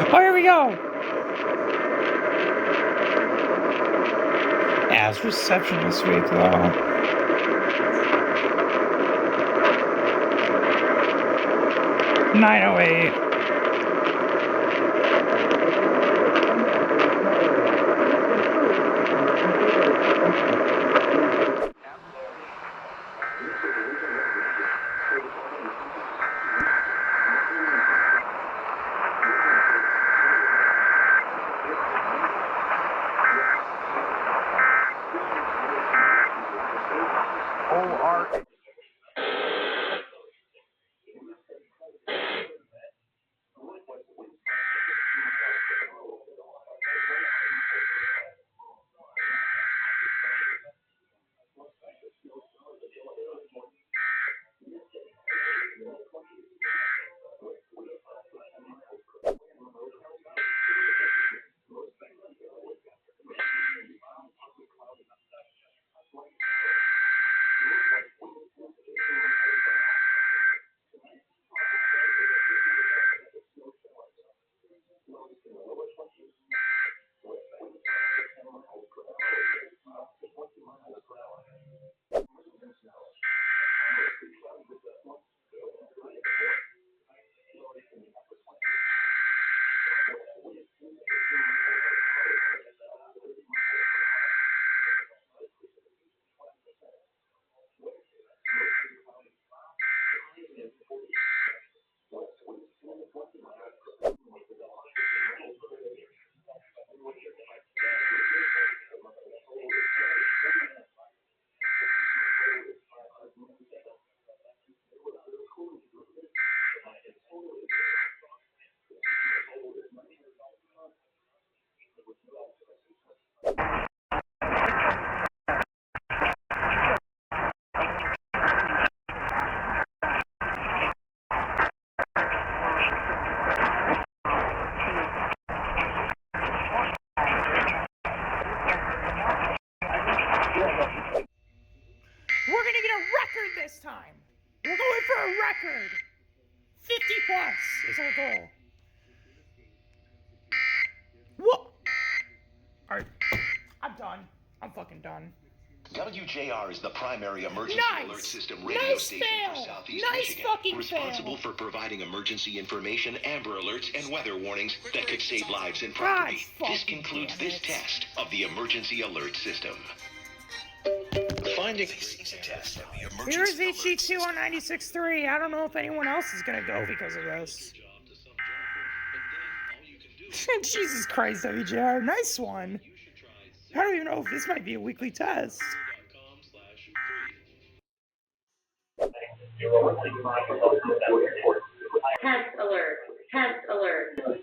Oh, here we go. Yeah, it's reception this week, though. $9.08. We're gonna get a record this time. We're going for a record. 50 plus is our goal. What? Alright, I'm done. I'm fucking done. WJR is the primary emergency alert system radio station for Southeast Michigan, responsible for providing emergency information, Amber Alerts, and weather warnings that could save lives and property. This concludes this test of the emergency alert system. Finding a test of the emergency Here's HG2 on 96.3. I don't know if anyone else is gonna go because of this. Jesus Christ, WJR, nice one. I don't even know if this might be a weekly test. Test alert. Test alert.